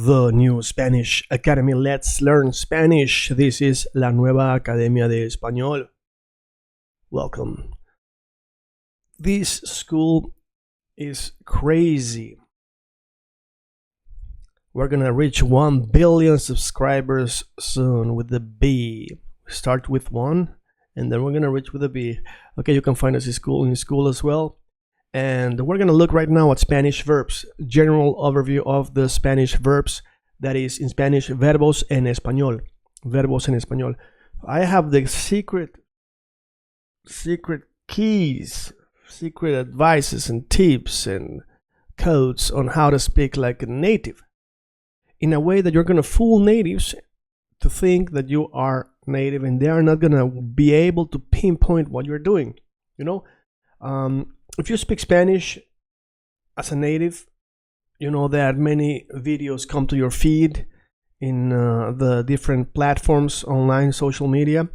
the new Spanish Academy. Let's learn Spanish. This is la nueva Academia de Español. Welcome. This school is crazy. We're gonna reach 1 billion subscribers soon with the B. Start with 1 and then we're gonna reach with a B. Okay, you can find us in school as well. And we're gonna look right now at Spanish verbs, general overview of the Spanish verbs, that is in Spanish, verbos en español. Verbos en español. I have the secret keys, secret advices and tips and codes on how to speak like a native, in a way that you're gonna fool natives to think that you are native, and they are not gonna be able to pinpoint what you're doing. You know, if you speak Spanish as a native, you know that many videos come to your feed in the different platforms online, social media,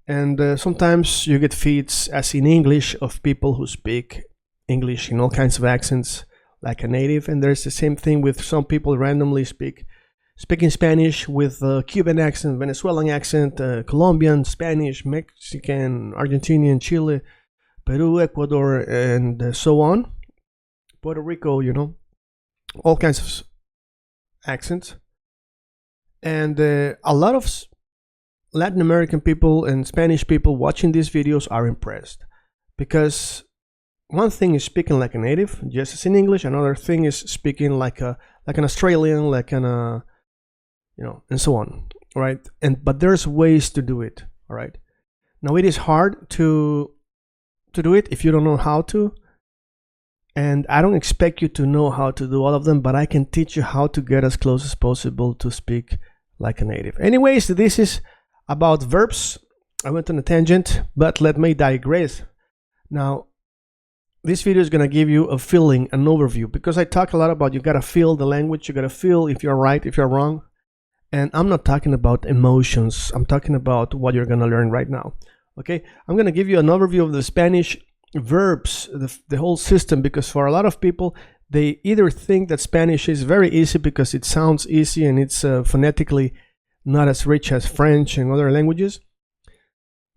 and sometimes you get feeds as in English of people who speak English in all kinds of accents like a native, and there's the same thing with some people randomly speaking Spanish with a Cuban accent, Venezuelan accent, Colombian, Spanish, Mexican, Argentinian, Chile, Peru, Ecuador, and so on. Puerto Rico, you know, all kinds of accents. And a lot of Latin American people and Spanish people watching these videos are impressed, because one thing is speaking like a native, just as in English. Another thing is speaking like an Australian, like an you know, and so on, right? But there's ways to do it, all right? Now it is hard to do it if you don't know how to, and I don't expect you to know how to do all of them, but I can teach you how to get as close as possible to speak like a native. Anyways, this is about verbs. I went on a tangent, but let me digress. Now this video is going to give you a feeling, an overview, because I talk a lot about you got to feel the language, you got to feel if you're right, if you're wrong. And I'm not talking about emotions, I'm talking about what you're going to learn right now. Okay, I'm going to give you an overview of the Spanish verbs, the whole system, because for a lot of people, they either think that Spanish is very easy because it sounds easy and it's phonetically not as rich as French and other languages.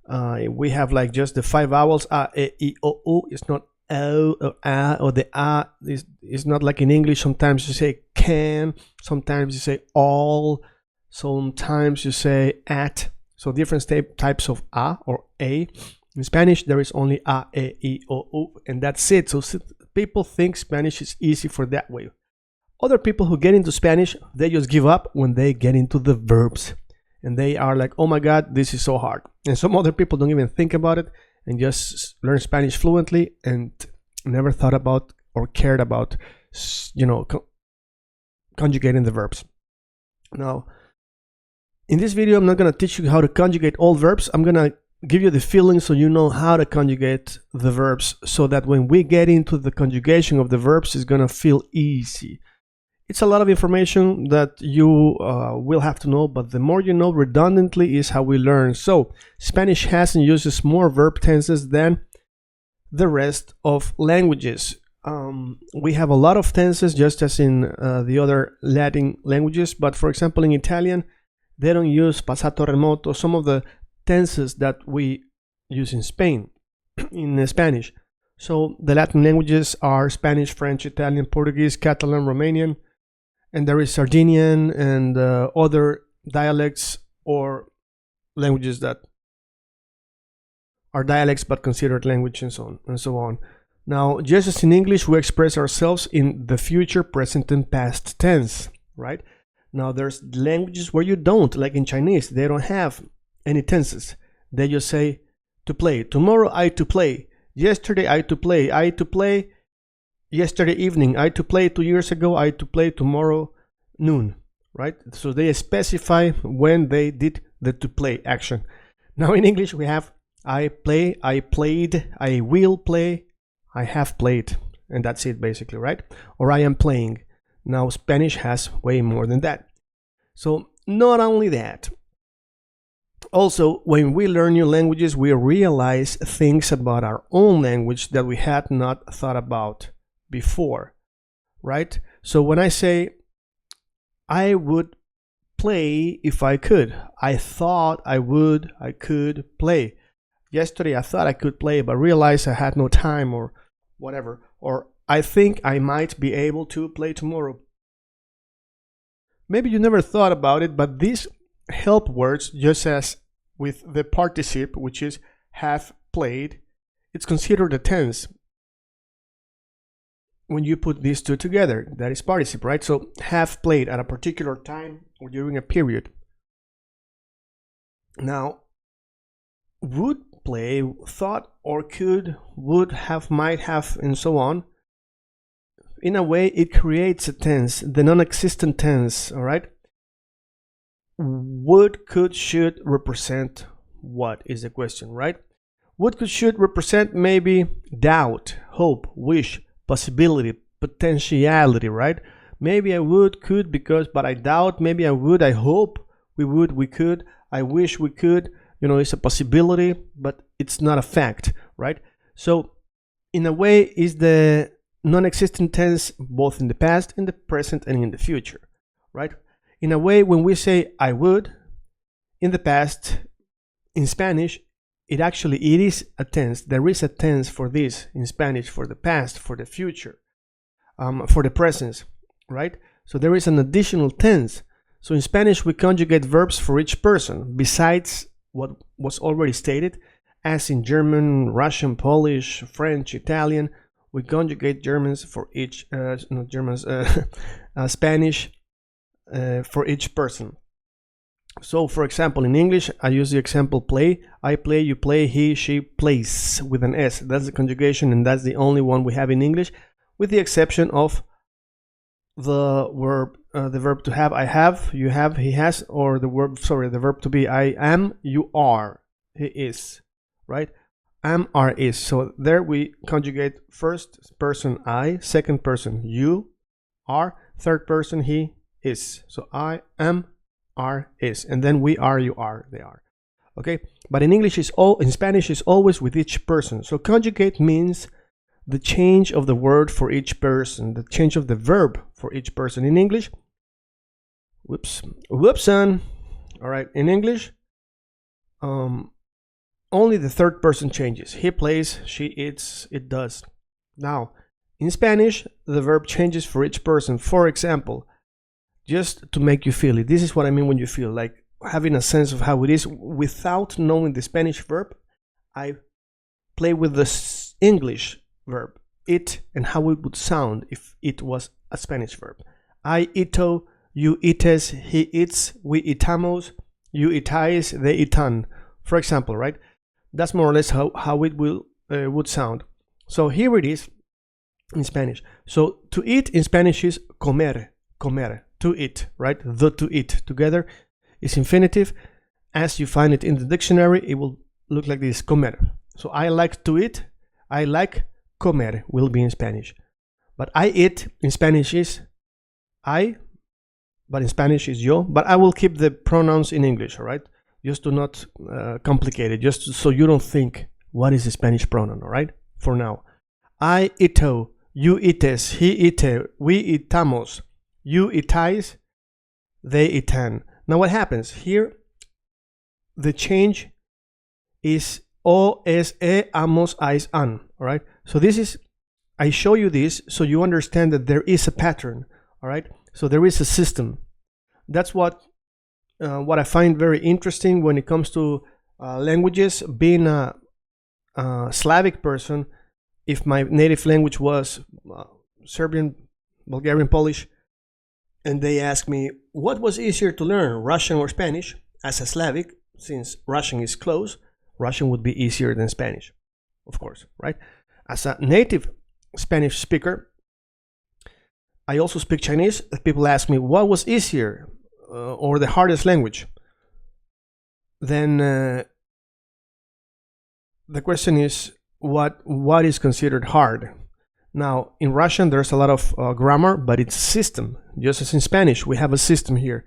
We have like just the 5 vowels, a, e, I, o, u. It's not o or a, or the a is not like in English. Sometimes you say can, sometimes you say all, sometimes you say at. So different types of a or a. In Spanish, there is only a, e, I, o, u, and that's it. So people think Spanish is easy for that way. Other people who get into Spanish, they just give up when they get into the verbs. And they are like, oh my God, this is so hard. And some other people don't even think about it and just learn Spanish fluently and never thought about or cared about, you know, conjugating the verbs. Now, in this video, I'm not going to teach you how to conjugate all verbs. I'm going to give you the feeling so you know how to conjugate the verbs, so that when we get into the conjugation of the verbs, it's going to feel easy. It's a lot of information that you will have to know, but the more you know redundantly is how we learn. So Spanish has and uses more verb tenses than the rest of languages. We have a lot of tenses, just as in the other Latin languages, but for example in Italian, they don't use passato remoto, some of the tenses that we use in Spain, in Spanish. So the Latin languages are Spanish, French, Italian, Portuguese, Catalan, Romanian, and there is Sardinian and other dialects or languages that are dialects but considered language, and so on and so on. Now, just as in English, we express ourselves in the future, present, and past tense, right? Now, there's languages where you don't, like in Chinese, they don't have any tenses. They just say to play. Tomorrow, I to play. Yesterday, I to play. I to play yesterday evening. I to play 2 years ago. I to play tomorrow noon, right? So they specify when they did the to play action. Now, in English, we have I play, I played, I will play, I have played, and that's it basically, right? Or I am playing. Now, Spanish has way more than that. So not only that, also, when we learn new languages, we realize things about our own language that we had not thought about before, right? So when I say I would play if I could. I thought I could play. Yesterday I thought I could play, but realized I had no time or whatever. Or I think I might be able to play tomorrow. Maybe you never thought about it, but these help words, just as with the participle, which is have played, it's considered a tense when you put these two together. That is participle, right? So have played at a particular time or during a period. Now, would play, thought or could, would have, might have, and so on. In a way, it creates a tense, the non-existent tense, all right? Would, could, should represent what is the question, right? Would, could, should represent maybe doubt, hope, wish, possibility, potentiality, right? Maybe I would, could, because, but I doubt. Maybe I would, I hope we would, we could, I wish we could. You know, it's a possibility, but it's not a fact, right? So in a way, is the non-existent tense both in the past, in the present, and in the future, right? In a way, when we say I would in the past, in Spanish, it is a tense. There is a tense for this in Spanish, for the past, for the future, for the present, right? So there is an additional tense. So in Spanish, we conjugate verbs for each person besides what was already stated, as in German, Russian, Polish, French, Italian. We conjugate Germans for each, Spanish for each person. So, for example, in English, I use the example play. I play, you play, he, she plays with an S. That's the conjugation, and that's the only one we have in English, with the exception of the verb to have, I have, you have, he has, or the verb to be, I am, you are, he is, right? Am, are, is. So there we conjugate first person I, second person you, are, third person he is. So I am, are, is, and then we are, you are, they are. Okay, but in English in Spanish is always with each person. So conjugate means the change of the word for each person, the change of the verb for each person. In English, whoopson. All right, in English, only the third person changes. He plays, she eats, it does. Now, in Spanish, the verb changes for each person. For example, just to make you feel it, this is what I mean when you feel, like having a sense of how it is without knowing the Spanish verb. I play with the English verb, it, and how it would sound if it was a Spanish verb. I eato, you eates, he eats, we eatamos, you eatais, they eatan. For example, right? That's more or less how it would sound. So here it is in Spanish. So to eat in Spanish is comer, comer, to eat, right? The to eat together is infinitive. As you find it in the dictionary, it will look like this, comer. So I like to eat, I like comer will be in Spanish. But I eat in Spanish is I, but in Spanish is yo. But I will keep the pronouns in English, all right? Just to not complicate it, just so you don't think, what is the Spanish pronoun, all right? For now. I eato, you eates, he eate, we eatamos, you eatais, they eatan. Now what happens? Here, the change is o, es, e, amos, ais, an, all right? So this is, I show you this so you understand that there is a pattern, all right? So there is a system. That's what I find very interesting when it comes to languages. Being a Slavic person, if my native language was Serbian, Bulgarian, Polish, and they ask me what was easier to learn, Russian or Spanish, as a Slavic, since Russian is close, Russian would be easier than Spanish, of course, right? As a native Spanish speaker, I also speak Chinese. People ask me what was easier or the hardest language. Then the question is what is considered hard. Now in Russian there's a lot of grammar, but it's system. Just as in Spanish, we have a system here.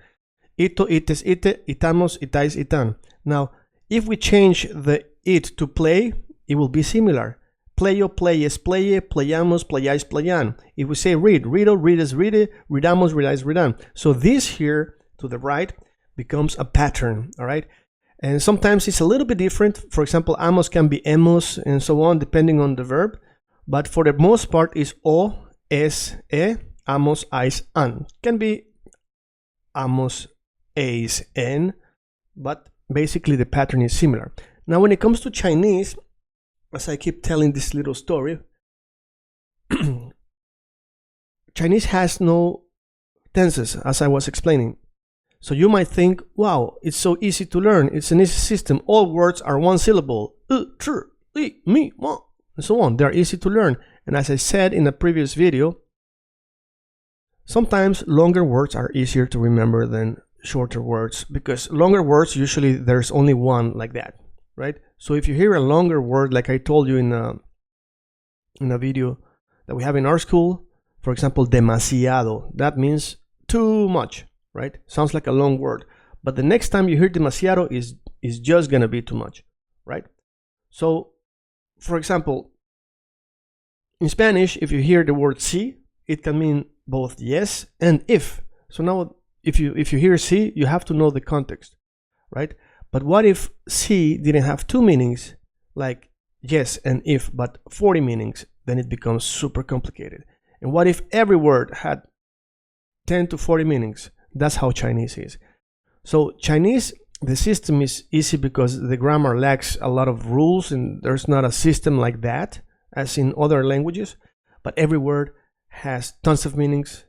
Ito, ites, ite, itamos, itais, itan. Now if we change the it to play, it will be similar. Pleyo, playes, pleye, playamos, playáis, playan. If we say read, rido, reades, ride, readamos, readais, redan. So this here to the right becomes a pattern, all right? And sometimes it's a little bit different. For example, amos can be hemos and so on, depending on the verb. But for the most part, it's o, es, e, amos, ais, an. Can be amos, eis, en, but basically the pattern is similar. Now, when it comes to Chinese, as I keep telling this little story, Chinese has no tenses, as I was explaining. So you might think, wow, it's so easy to learn. It's an easy system. All words are one syllable. Me, and so on. They're easy to learn. And as I said in a previous video, sometimes longer words are easier to remember than shorter words, because longer words, usually there's only one like that, right? So if you hear a longer word, like I told you in a video that we have in our school, for example, demasiado, that means too much, right? Sounds like a long word, but the next time you hear demasiado is just gonna be too much, right? So, for example, in Spanish, if you hear the word sí, it can mean both yes and if. So now, if you hear sí, you have to know the context, right? But what if sí didn't have two meanings, like yes and if, but 40 meanings? Then it becomes super complicated. And what if every word had 10 to 40 meanings? That's how Chinese is. So Chinese, the system is easy because the grammar lacks a lot of rules, and there's not a system like that as in other languages. But every word has tons of meanings,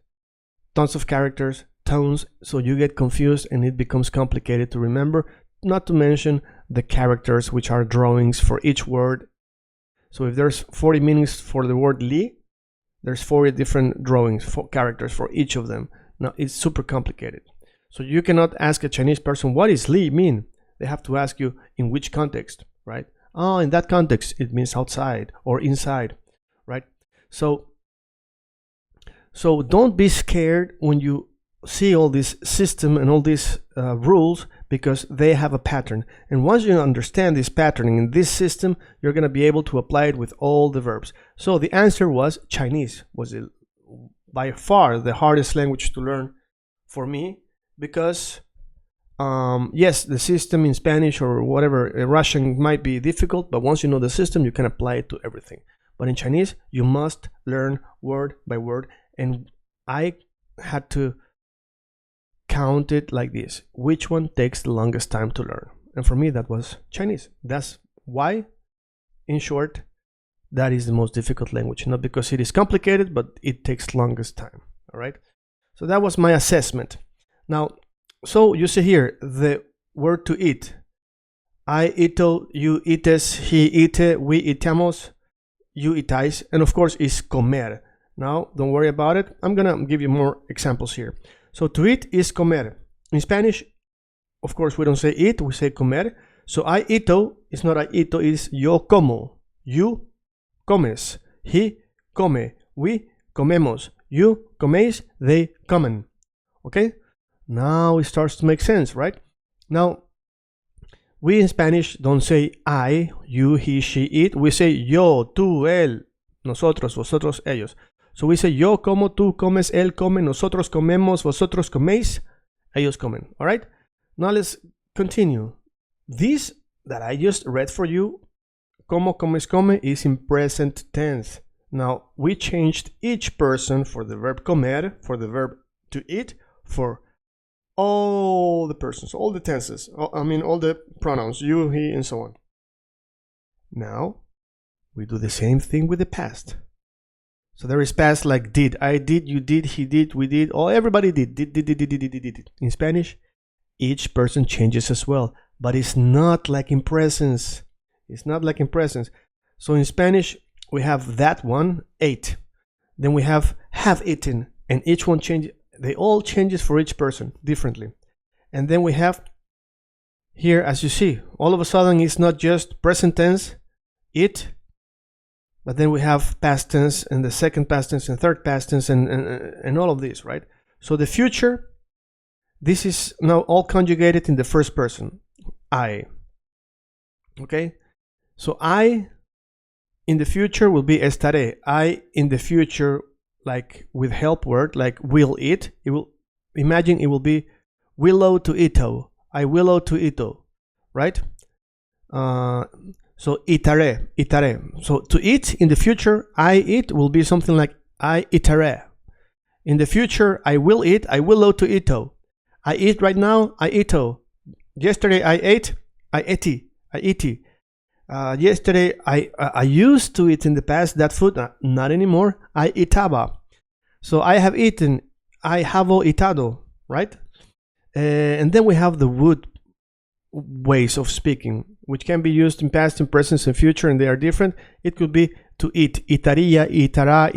tons of characters, tones, so you get confused and it becomes complicated to remember, not to mention the characters, which are drawings for each word. So if there's 40 meanings for the word li, there's 40 different drawings, for characters for each of them. Now it's super complicated. So you cannot ask a Chinese person, what does li mean? They have to ask you in which context, right? Oh, in that context, it means outside or inside, right? So don't be scared when you see all this system and all these rules, because they have a pattern. And once you understand this patterning in this system, you're going to be able to apply it with all the verbs. So the answer was Chinese was by far the hardest language to learn for me, because yes, the system in Spanish or whatever, Russian might be difficult, but once you know the system, you can apply it to everything. But in Chinese, you must learn word by word. And I had to count it like this: which one takes the longest time to learn? And for me, that was Chinese. That's why, in short, that is the most difficult language. Not because it is complicated, but it takes longest time. All right. So that was my assessment. Now, so you see here the word to eat: I ito, you eates, he ite, we itamos, you itais, and of course is comer. Now, don't worry about it. I'm gonna give you more examples here. So to eat is comer. In Spanish, of course, we don't say eat, we say comer. So I ito is not I ito, it's yo como. You comes. He come. We comemos. You coméis. They comen. Okay? Now it starts to make sense, right? Now, we in Spanish don't say I, you, he, she, it. We say yo, tú, él, nosotros, vosotros, ellos. So we say yo como, tú comes, él come, nosotros comemos, vosotros coméis, ellos comen. All right? Now let's continue. This that I just read for you, como, comes, come, is in present tense. Now we changed each person for the verb comer, for the verb to eat, for all the persons, all the tenses, I mean all the pronouns, you, he, and so on. Now we do the same thing with the past. So there is past like did. I did, you did, he did, we did, oh, everybody did. Did. In Spanish, each person changes as well, but it's not like in presence. It's not like in presence. So in Spanish, we have that one, ate. Then we have eaten, and each one changes. They all changes for each person differently. And then we have here, as you see, all of a sudden it's not just present tense, it, but then we have past tense and the second past tense and third past tense and all of this, right? So the future, this is now all conjugated in the first person, I. Okay? So I in the future will be estaré. I in the future, like with help word, like will eat. It will, imagine it will be willow to ito. I willow to ito, right? So itaré, itaré. So to eat in the future, I eat will be something like I itaré. In the future, I will eat. I willow to ito. I eat right now. I ito. Yesterday I ate. I eti. I iti. Yesterday I used to eat in the past that food. Not anymore. I itaba. So I have eaten. I havo itado. Right? And then we have the would ways of speaking, which can be used in past, in present, and future, and they are different. It could be to eat. Itaría, itará,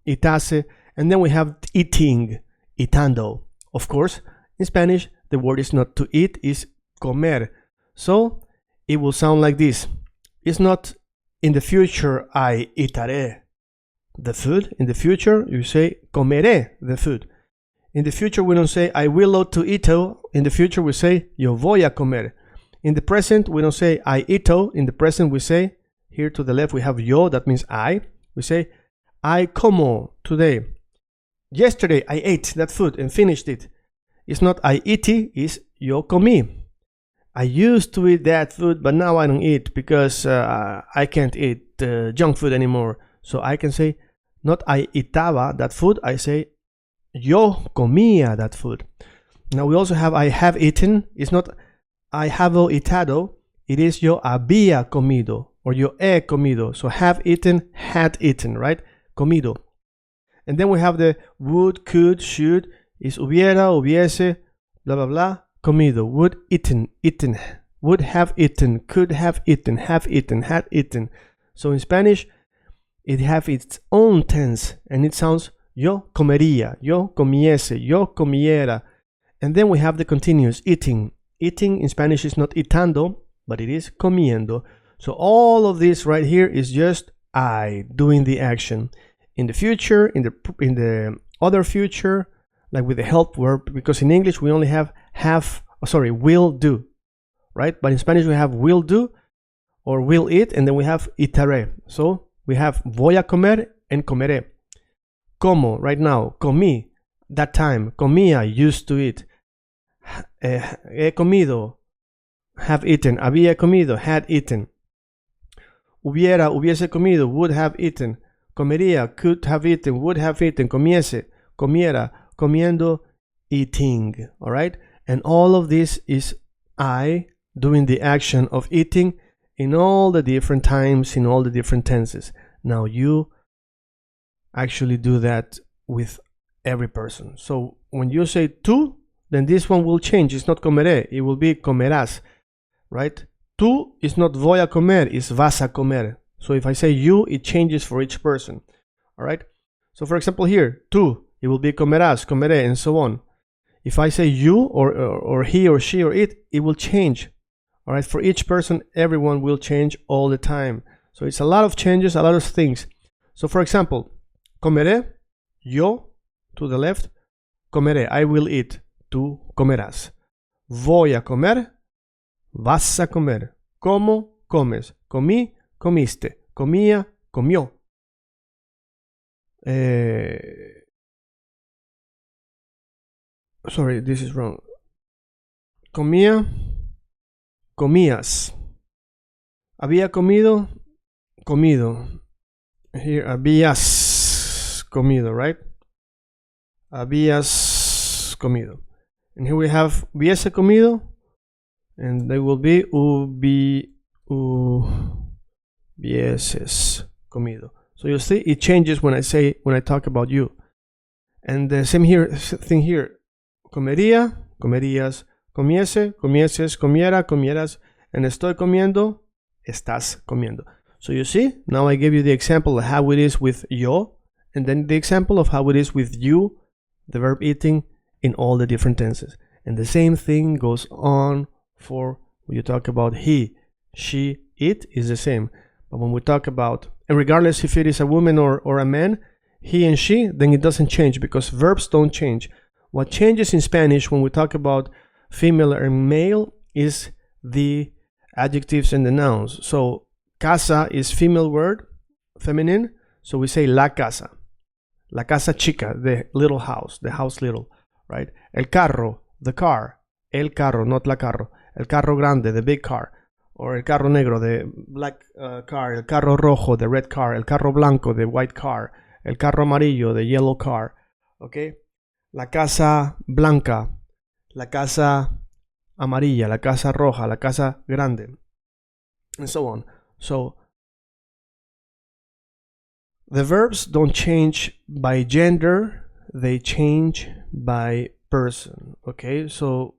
itase. And then we have eating, itando. Of course, in Spanish, the word is not to eat, is comer. So it will sound like this. It's not in the future I itaré the food. In the future, you say comeré the food. In the future, we don't say I willow to ito. In the future, we say yo voy a comer. In the present, we don't say I ito. In the present, we say, here to the left, we have yo, that means I. We say I como today. Yesterday, I ate that food and finished it. It's not I iti, it's yo comí. I used to eat that food, but now I don't eat because I can't eat junk food anymore. So I can say, not I itaba that food, I say yo comía that food. Now we also have I have eaten. It's not I have itado, it is yo había comido or yo he comido. So have eaten, had eaten, right? Comido. And then we have the would, could, should, is hubiera, hubiese, blah, blah, blah, comido. Would, eaten, eaten, would have eaten, could have eaten, had eaten. So in Spanish, it have its own tense and it sounds yo comería, yo comiese, yo comiera. And then we have the continuous, eating. Eating in Spanish is not itando, but it is comiendo. So all of this right here is just I doing the action. In the future, in the other future, like with the help verb, because in English we only have will do, right? But in Spanish we have will do or will eat, and then we have itaré. So we have voy a comer and comeré. Como, right now, comí, that time, comía, used to eat. He comido, have eaten. Había comido, had eaten. Hubiera, hubiese comido, would have eaten. Comería, could have eaten, would have eaten. Comiese, comiera, comiendo, eating. All right? And all of this is I doing the action of eating in all the different times, in all the different tenses. Now you actually do that with every person. So when you say tú, then this one will change. It's not comeré, it will be comerás, right? Tú is not voy a comer, it's vas a comer. So if I say you, it changes for each person. All right? So for example here, tú, it will be comerás, comeré, and so on. If I say you or he or she or it will change. All right? For each person, everyone will change all the time. So it's a lot of changes, a lot of things. So for example, comeré, yo, to the left, comeré, I will eat, tú comerás. Voy a comer, vas a comer. Como, comes. Comí, comiste. Comía, comió. Sorry, this is wrong. Comía, comías. Había comido, comido. Here, habías comido, right? Habías comido. And here we have hubiese comido, and they will be hubieses comido. So you see, it changes when I talk about you. And the same thing here. Comería, comerías, comiese, comieses, comiera, comieras, and estoy comiendo, estás comiendo. So you see, now I gave you the example of how it is with yo, and then the example of how it is with you, the verb eating, in all the different tenses. And the same thing goes on for when you talk about he, she, it is the same. But when we talk about, and regardless if it is a woman or a man, he and she, then it doesn't change because verbs don't change. What changes in Spanish when we talk about female and male is the adjectives and the nouns. So Casa is female word, feminine, so we say la casa. La casa chica, the little house, the house little, right? El carro, the car. El carro, not la carro. El carro grande, the big car. Or el carro negro, the black car. El carro rojo, the red car. El carro blanco, the white car. El carro amarillo, the yellow car. Okay? La casa blanca. La casa amarilla. La casa roja. La casa grande. And so on. So, the verbs don't change by gender. They change by person. Okay? So,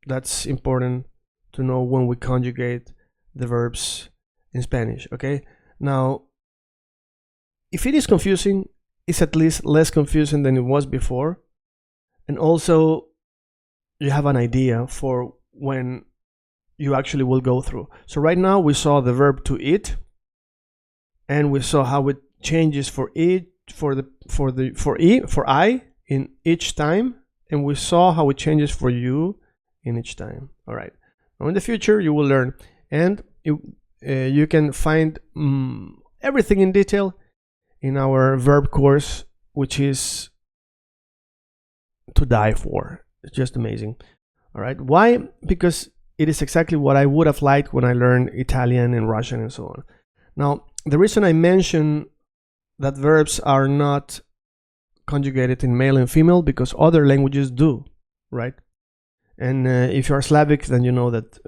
that's important to know when we conjugate the verbs in Spanish, okay? Now, if it is confusing, it's at least less confusing than it was before. And also, you have an idea for when you actually will go through. So right now, we saw the verb to eat, and we saw how it changes for I in each time, and we saw how it changes for you in each time. All right. Now in the future you will learn, and you can find everything in detail in our verb course, which is to die for. It's just amazing. All right. Why? Because it is exactly what I would have liked when I learned Italian and Russian and so on. Now, the reason I mention that verbs are not conjugated in male and female, because other languages do, right? And if you are Slavic, then you know that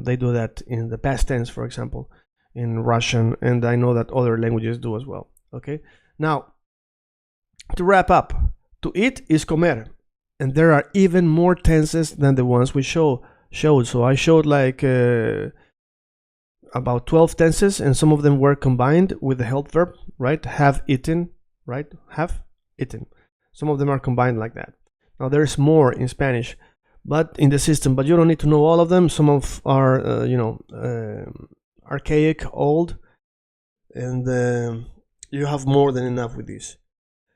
they do that in the past tense, for example, in Russian, and I know that other languages do as well. Okay. Now, to wrap up, to eat is comer, and there are even more tenses than the ones we showed. So I showed like about 12 tenses, and some of them were combined with the help verb, right? Have eaten, right? Have eaten. Some of them are combined like that. Now there's more in Spanish, but in the system, but you don't need to know all of them. Some of are archaic, old, and you have more than enough with this.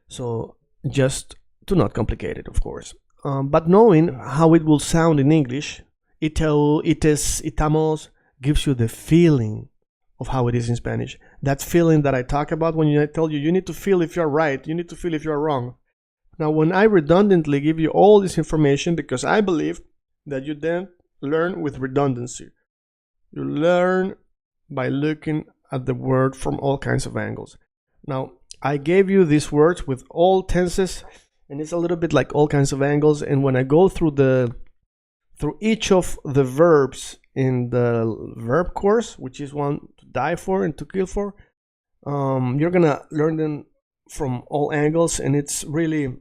So just to not complicate it, of course. But knowing how it will sound in English, ito, ites, itamos, gives you the feeling of how it is in Spanish. That feeling that I talk about when I tell you, you need to feel if you're right, you need to feel if you're wrong. Now, when I redundantly give you all this information, because I believe that you then learn with redundancy. You learn by looking at the word from all kinds of angles. Now, I gave you these words with all tenses, and it's a little bit like all kinds of angles. And when I go through each of the verbs in the verb course, which is one to die for and to kill for, you're gonna learn them from all angles, and it's really,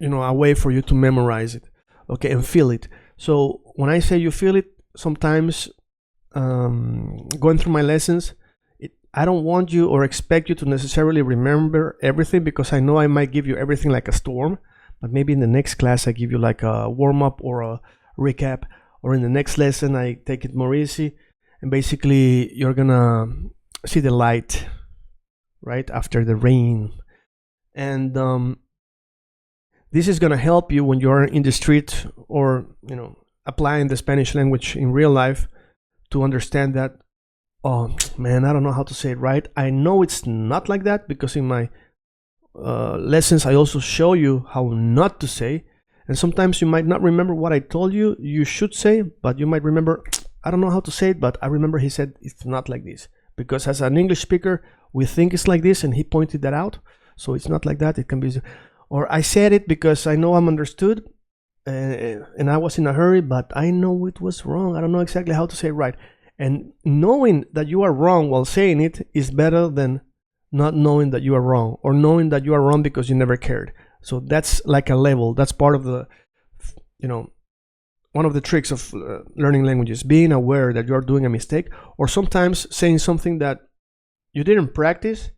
a way for you to memorize it, okay, and feel it. So when I say you feel it, sometimes going through my lessons, I don't want you or expect you to necessarily remember everything, because I know I might give you everything like a storm, but maybe in the next class I give you like a warm-up or a recap, or in the next lesson I take it more easy, and basically you're gonna see the light right after the rain. And this is gonna help you when you're in the street, or applying the Spanish language in real life, to understand that, oh man, I don't know how to say it right. I know it's not like that, because in my lessons I also show you how not to say, and sometimes you might not remember what I told you you should say, but you might remember, I don't know how to say it, but I remember he said it's not like this, because as an English speaker we think it's like this, and he pointed that out. So it's not like that. It can be, or I said it because I know I'm understood, and I was in a hurry, but I know it was wrong. I don't know exactly how to say it right. And knowing that you are wrong while saying it is better than not knowing that you are wrong, or knowing that you are wrong because you never cared. So that's like a level. That's part of the, one of the tricks of learning languages, being aware that you are doing a mistake, or sometimes saying something that you didn't practice,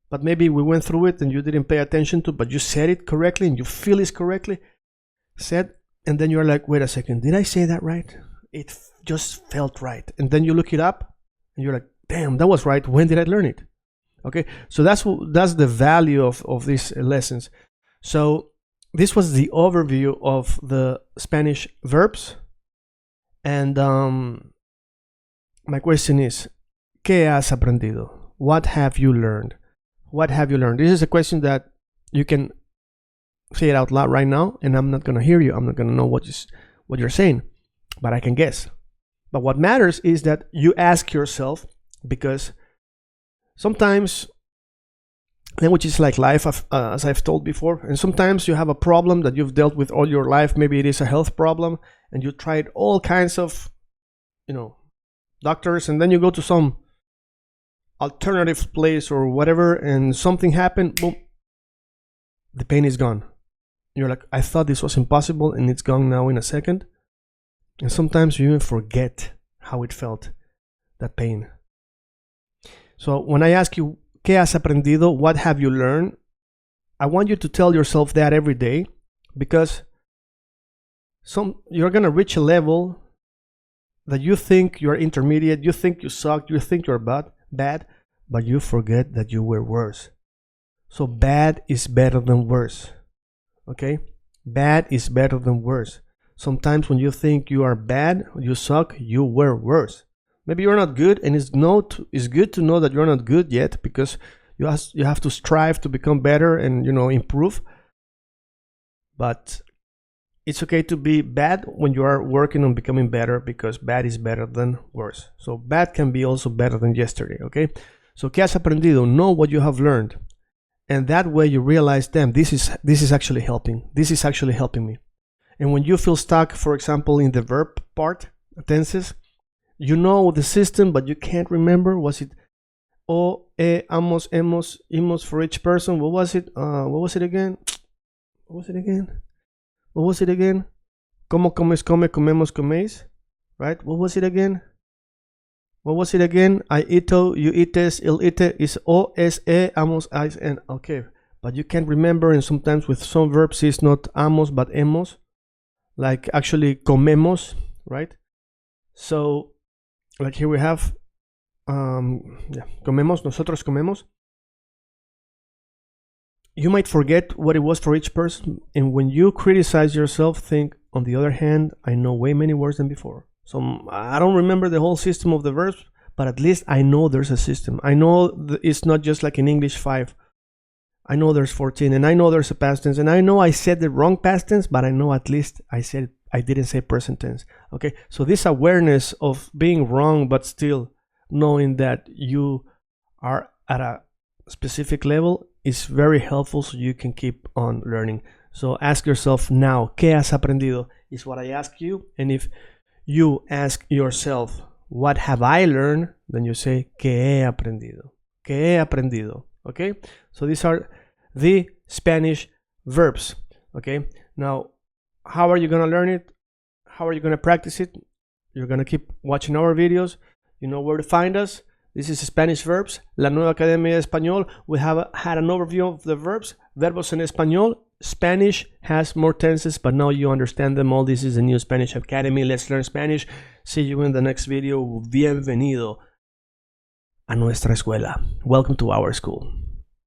but maybe we went through it and you didn't pay attention to, but you said it correctly and you feel it correctly said, and then you're like, wait a second, did I say that right? It just felt right. And then you look it up and you're like, damn, that was right. When did I learn it? Okay, so that's the value of these lessons. So this was the overview of the Spanish verbs, and my question is, ¿qué has aprendido? What have you learned? What have you learned? This is a question that you can say it out loud right now, and I'm not going to hear you. I'm not going to know what you're saying, but I can guess. But what matters is that you ask yourself, because sometimes language is like life, as I've told before, and sometimes you have a problem that you've dealt with all your life. Maybe it is a health problem, and you tried all kinds of, doctors, and then you go to some alternative place or whatever, and something happened, boom, the pain is gone. You're like, I thought this was impossible, and it's gone now in a second. And sometimes you even forget how it felt, that pain. So when I ask you, ¿qué has aprendido? What have you learned? I want you to tell yourself that every day, because you're going to reach a level that you think you're intermediate, you think you suck, you think you're bad, but you forget that you were worse. So bad is better than worse. Okay? Bad is better than worse. Sometimes when you think you are bad, you suck, you were worse. Maybe you're not good, and it's good to know that you're not good yet, because you have to strive to become better and improve. But it's okay to be bad when you are working on becoming better, because bad is better than worse. So bad can be also better than yesterday. Okay? So ¿qué has aprendido? Know what you have learned, and that way you realize, damn, this is actually helping. This is actually helping me. And when you feel stuck, for example, in the verb part, tenses, you know the system, but you can't remember. Was it o, amos, hemos, imos for each person? What was it? What was it again? Como, comes, come, comemos, coméis. Right? What was it again? I ito, you ites, il ite is o, es, amos, ais, and. Okay. But you can't remember, and sometimes with some verbs it's not amos, but hemos. Like actually comemos, right? So, like here we have, comemos, nosotros comemos. You might forget what it was for each person, and when you criticize yourself, think, on the other hand, I know way many words than before. So I don't remember the whole system of the verbs, but at least I know there's a system. I know it's not just like in English 5. I know there's 14, and I know there's a past tense, and I know I said the wrong past tense, but I know at least I didn't say present tense. Okay, so this awareness of being wrong, but still knowing that you are at a specific level is very helpful, so you can keep on learning. So ask yourself now, ¿qué has aprendido? Is what I ask you, and if you ask yourself, what have I learned? Then you say, ¿qué he aprendido? ¿Qué he aprendido? Okay, so these are the Spanish verbs. Okay, now how are you going to learn it? How are you going to practice it? You're going to keep watching our videos. You know where to find us. This is Spanish Verbs, La Nueva Academia de Español. We have had an overview of the verbs, verbos en español. Spanish has more tenses, but now you understand them all. This is the new Spanish Academy. Let's learn Spanish. See you in the next video. Bienvenido a nuestra escuela. Welcome to our school.